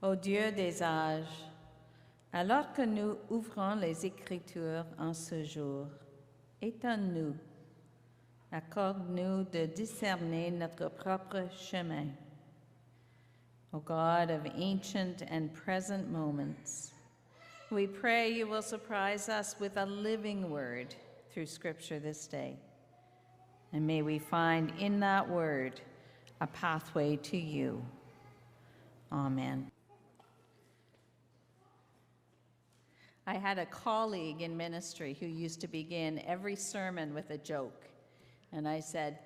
Ô Dieu des âges, alors que nous ouvrons les Écritures en ce jour, étonne-nous, accorde-nous de discerner notre propre chemin. O God of ancient and present moments, we pray you will surprise us with a living word through Scripture this day. And may we find in that word a pathway to you. Amen. I had a colleague in ministry who used to begin every sermon with a joke. And I said,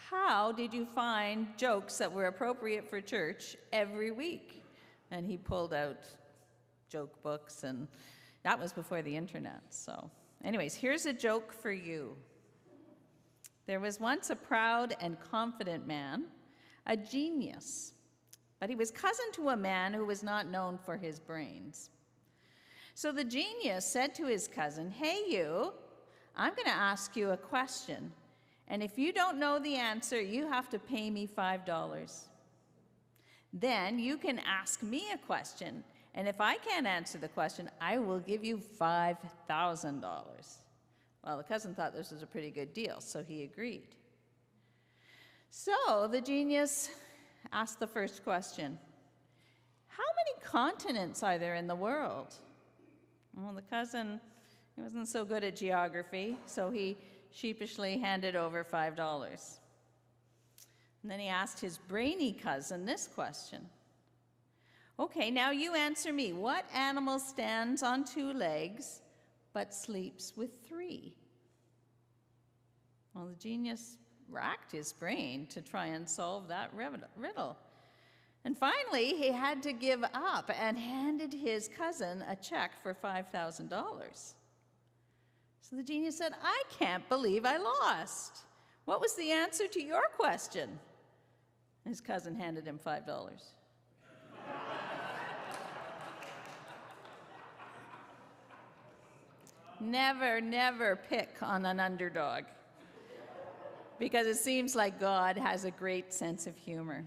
how did you find jokes that were appropriate for church every week? And he pulled out joke books, and that was before the internet. So anyways, here's a joke for you. There was once a proud and confident man, a genius, but he was cousin to a man who was not known for his brains. So the genius said to his cousin, hey you, I'm going to ask you a question, and if you don't know the answer, you have to pay me $5. Then you can ask me a question, and if I can't answer the question, I will give you $5,000. Well, the cousin thought this was a pretty good deal, so he agreed. So the genius asked the first question, how many continents are there in the world? Well, the cousin, he wasn't so good at geography, so he sheepishly handed over $5. And then he asked his brainy cousin this question. Okay, now you answer me. What animal stands on 2 legs but sleeps with 3? Well, the genius racked his brain to try and solve that riddle. And finally, he had to give up and handed his cousin a check for $5,000. So the genius said, I can't believe I lost. What was the answer to your question? His cousin handed him $5. Never, never pick on an underdog, because it seems like God has a great sense of humor.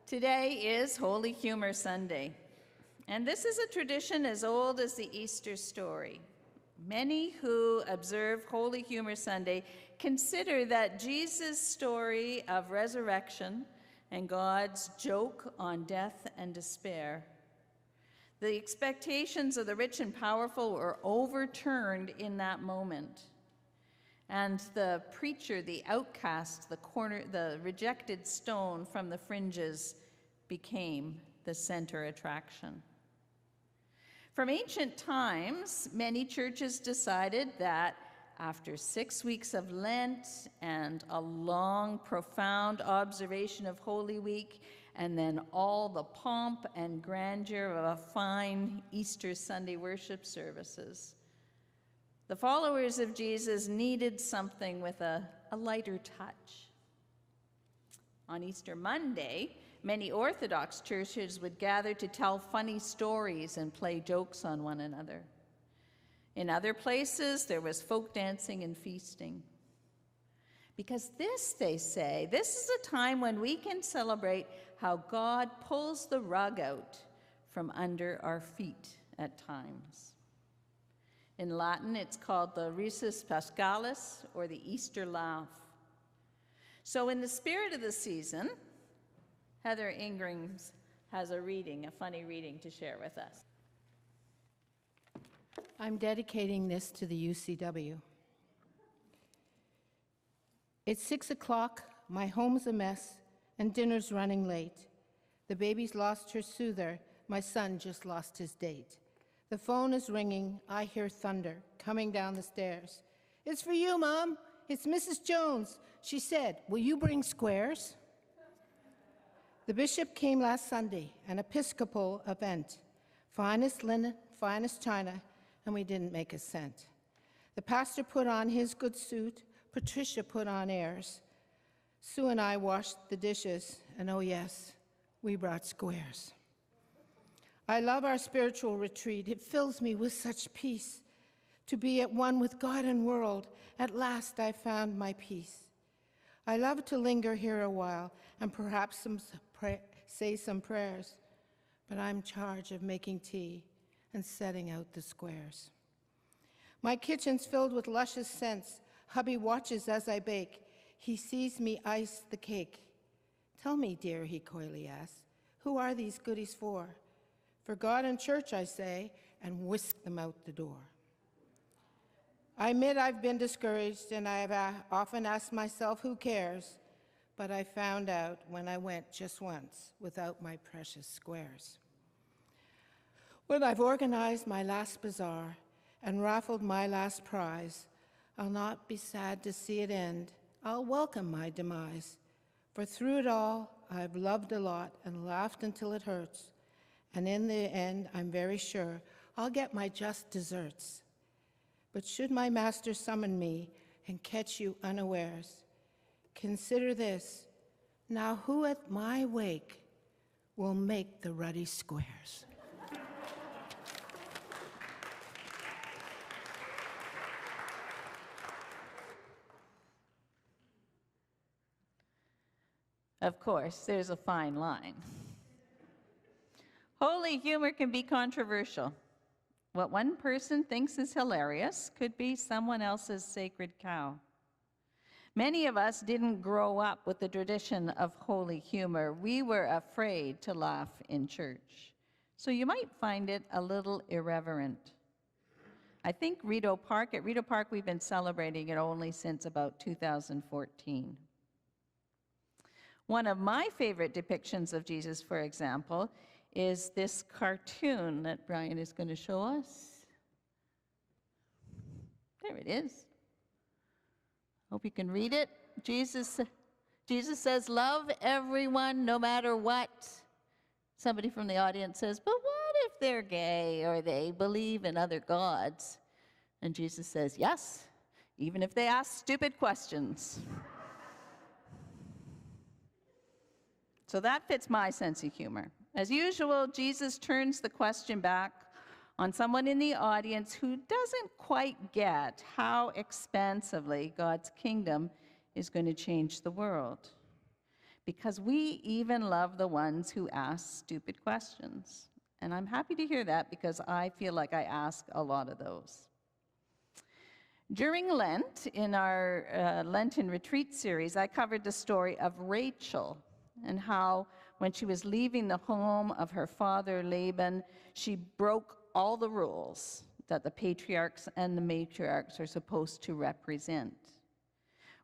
Today is Holy Humor Sunday, and this is a tradition as old as the Easter story. Many who observe Holy Humor Sunday consider that Jesus' story of resurrection and God's joke on death and despair. The expectations of the rich and powerful were overturned in that moment. And the preacher, the outcast, the rejected stone from the fringes became the center attraction. From ancient times, many churches decided that after 6 weeks of Lent and a long, profound observation of Holy Week, and then all the pomp and grandeur of a fine Easter Sunday worship services, the followers of Jesus needed something with a lighter touch. On Easter Monday, many Orthodox churches would gather to tell funny stories and play jokes on one another. In other places, there was folk dancing and feasting. Because this, they say, this is a time when we can celebrate how God pulls the rug out from under our feet at times. In Latin, it's called the Risus Paschalis, or the Easter laugh. So in the spirit of the season, Heather Ingrams has a funny reading to share with us. I'm dedicating this to the UCW. It's 6 o'clock, my home's a mess, and dinner's running late. The baby's lost her soother, my son just lost his date. The phone is ringing, I hear thunder coming down the stairs. It's for you, Mom. It's Mrs. Jones. She said, will you bring squares? The bishop came last Sunday, an Episcopal event. Finest linen, finest china, and we didn't make a cent. The pastor put on his good suit, Patricia put on airs. Sue and I washed the dishes, and oh yes, we brought squares. I love our spiritual retreat. It fills me with such peace. To be at one with God and world, at last I found my peace. I love to linger here a while and perhaps say some prayers, but I'm in charge of making tea and setting out the squares. My kitchen's filled with luscious scents. Hubby watches as I bake. He sees me ice the cake. Tell me, dear, he coyly asks, who are these goodies for? For God and church, I say, and whisk them out the door. I admit I've been discouraged, and I've often asked myself, who cares? But I found out when I went just once without my precious squares. When I've organized my last bazaar and raffled my last prize, I'll not be sad to see it end. I'll welcome my demise. For through it all, I've loved a lot and laughed until it hurts. And in the end, I'm very sure I'll get my just deserts. But should my master summon me and catch you unawares, consider this, now who at my wake will make the ruddy squares? Of course, there's a fine line. Holy humor can be controversial. What one person thinks is hilarious could be someone else's sacred cow. Many of us didn't grow up with the tradition of holy humor. We were afraid to laugh in church. So you might find it a little irreverent. I think at Rito Park, we've been celebrating it only since about 2014. One of my favorite depictions of Jesus, for example, is this cartoon that Brian is going to show us. There it is. Hope you can read it. Jesus says, love everyone no matter what. Somebody from the audience says, but what if they're gay or they believe in other gods? And Jesus says, yes, even if they ask stupid questions. So that fits my sense of humor. As usual, Jesus turns the question back on someone in the audience who doesn't quite get how expansively God's kingdom is going to change the world. Because we even love the ones who ask stupid questions. And I'm happy to hear that because I feel like I ask a lot of those. During Lent, in our Lenten retreat series, I covered the story of Rachel and how when she was leaving the home of her father Laban, she broke all the rules that the patriarchs and the matriarchs are supposed to represent.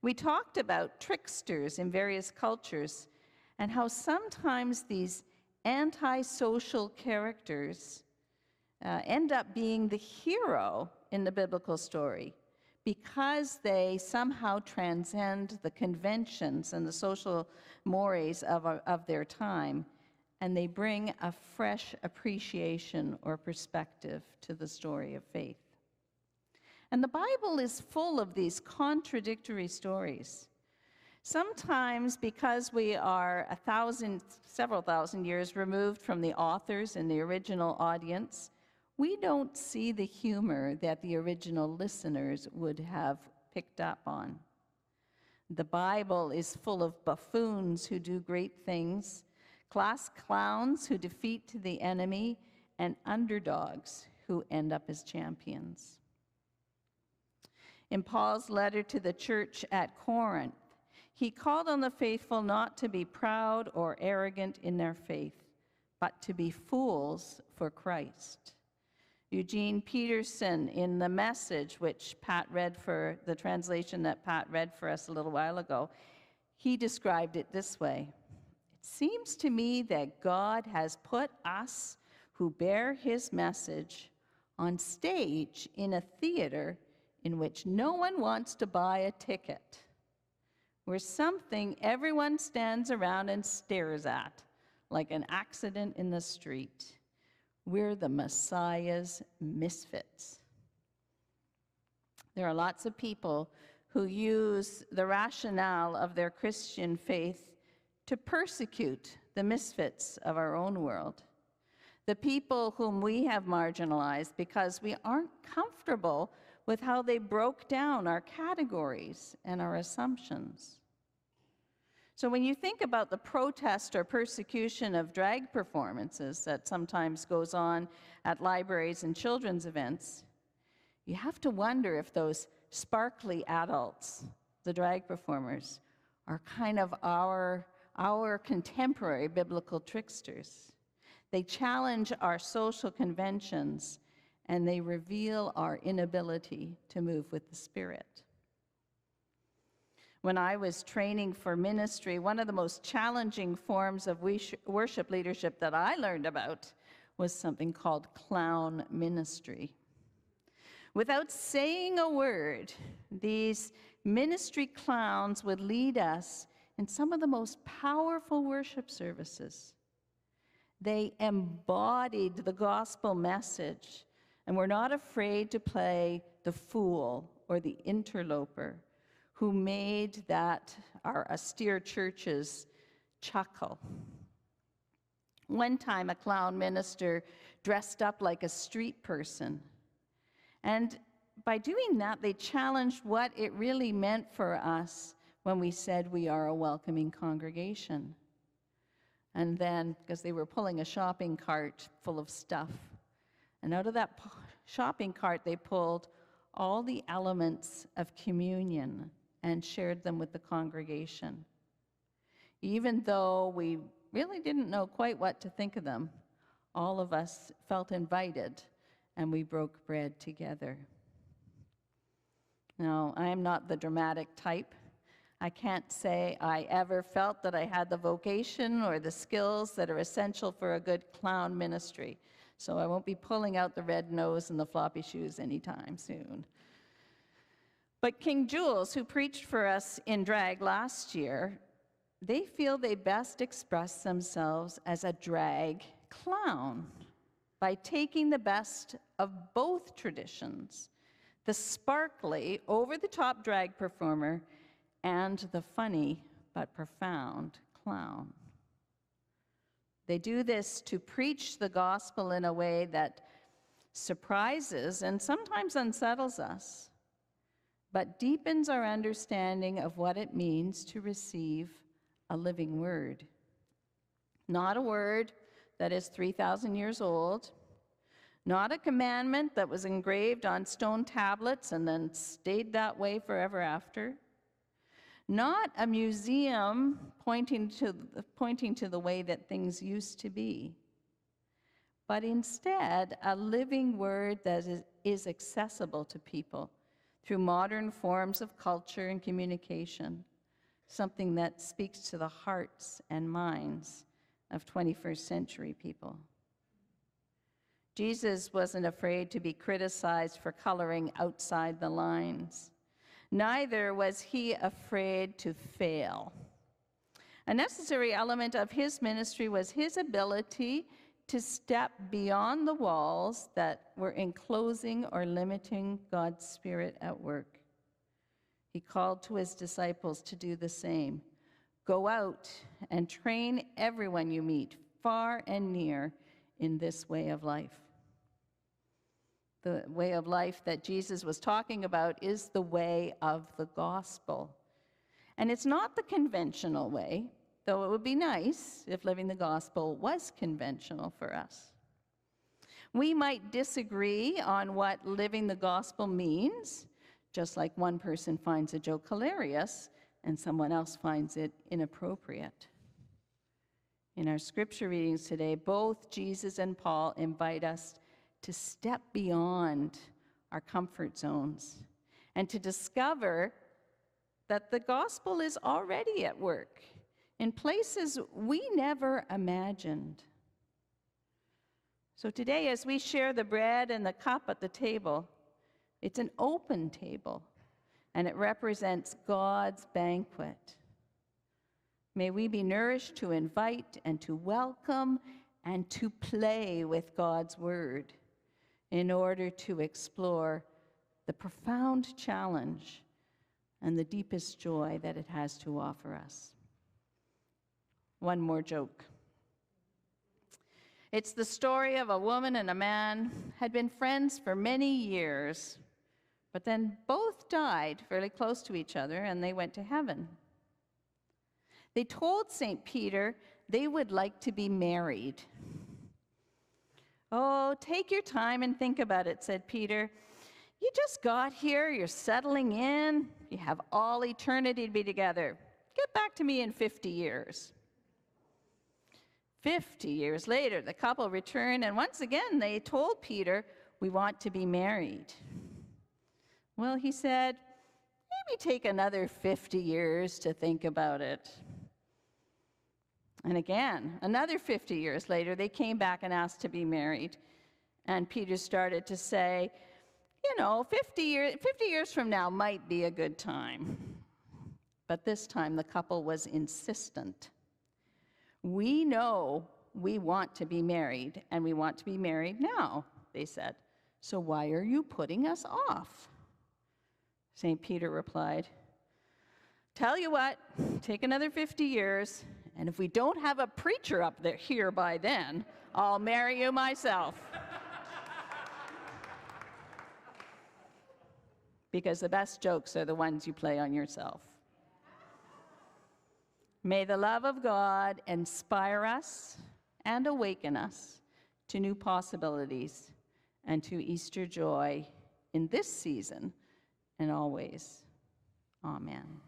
We talked about tricksters in various cultures and how sometimes these antisocial characters end up being the hero in the biblical story because they somehow transcend the conventions and the social mores of their time, and they bring a fresh appreciation or perspective to the story of faith. And the Bible is full of these contradictory stories. Sometimes because we are several thousand years removed from the authors and the original audience, we don't see the humor that the original listeners would have picked up on. The Bible is full of buffoons who do great things, class clowns who defeat the enemy, and underdogs who end up as champions. In Paul's letter to the church at Corinth, he called on the faithful not to be proud or arrogant in their faith, but to be fools for Christ. Eugene Peterson, in the Message, which Pat read for the translation that Pat read for us a little while ago, he described it this way. It seems to me that God has put us who bear his message on stage in a theater in which no one wants to buy a ticket. We're something everyone stands around and stares at, like an accident in the street. We're the Messiah's misfits. There are lots of people who use the rationale of their Christian faith to persecute the misfits of our own world, the people whom we have marginalized because we aren't comfortable with how they broke down our categories and our assumptions. So when you think about the protest or persecution of drag performances that sometimes goes on at libraries and children's events, you have to wonder if those sparkly adults, the drag performers, are kind of our contemporary biblical tricksters. They challenge our social conventions, and they reveal our inability to move with the Spirit. When I was training for ministry, one of the most challenging forms of worship leadership that I learned about was something called clown ministry. Without saying a word, these ministry clowns would lead us in some of the most powerful worship services. They embodied the gospel message and were not afraid to play the fool or the interloper who made our austere churches chuckle. One time, a clown minister dressed up like a street person. And by doing that, they challenged what it really meant for us when we said we are a welcoming congregation. And then, because they were pulling a shopping cart full of stuff, and out of that shopping cart, they pulled all the elements of communion and shared them with the congregation. Even though we really didn't know quite what to think of them, all of us felt invited, and we broke bread together. Now, I am not the dramatic type. I can't say I ever felt that I had the vocation or the skills that are essential for a good clown ministry, so I won't be pulling out the red nose and the floppy shoes anytime soon. But King Jules, who preached for us in drag last year, they feel they best express themselves as a drag clown by taking the best of both traditions, the sparkly, over-the-top drag performer and the funny but profound clown. They do this to preach the gospel in a way that surprises and sometimes unsettles us, but deepens our understanding of what it means to receive a living word. Not a word that is 3,000 years old, not a commandment that was engraved on stone tablets and then stayed that way forever after, not a museum pointing to the way that things used to be, but instead a living word that is accessible to people through modern forms of culture and communication, something that speaks to the hearts and minds of 21st century people. Jesus wasn't afraid to be criticized for coloring outside the lines. Neither was he afraid to fail. A necessary element of his ministry was his ability to step beyond the walls that were enclosing or limiting God's Spirit at work. He called to his disciples to do the same. Go out and train everyone you meet, far and near, in this way of life. The way of life that Jesus was talking about is the way of the gospel. And it's not the conventional way, though it would be nice if living the gospel was conventional for us. We might disagree on what living the gospel means, just like one person finds a joke hilarious and someone else finds it inappropriate. In our scripture readings today, both Jesus and Paul invite us to step beyond our comfort zones and to discover that the gospel is already at work in places we never imagined. So today, as we share the bread and the cup at the table, it's an open table, and it represents God's banquet. May we be nourished to invite and to welcome and to play with God's word in order to explore the profound challenge and the deepest joy that it has to offer us. One more joke. It's the story of a woman and a man who had been friends for many years, but then both died fairly close to each other and they went to heaven. They told St. Peter they would like to be married. "Oh, take your time and think about it," said Peter. "You just got here, you're settling in, you have all eternity to be together. Get back to me in 50 years. 50 years later, the couple returned, and once again they told Peter, "We want to be married." "Well," he said, "maybe take another 50 years to think about it." And again, another 50 years later, they came back and asked to be married. And Peter started to say, 50 years from now might be a good time. But this time, the couple was insistent. "We know we want to be married, and we want to be married now," they said. "So why are you putting us off?" St. Peter replied, "Tell you what, take another 50 years, and if we don't have a preacher up there here by then, I'll marry you myself." Because the best jokes are the ones you play on yourself. May the love of God inspire us and awaken us to new possibilities and to Easter joy in this season and always. Amen.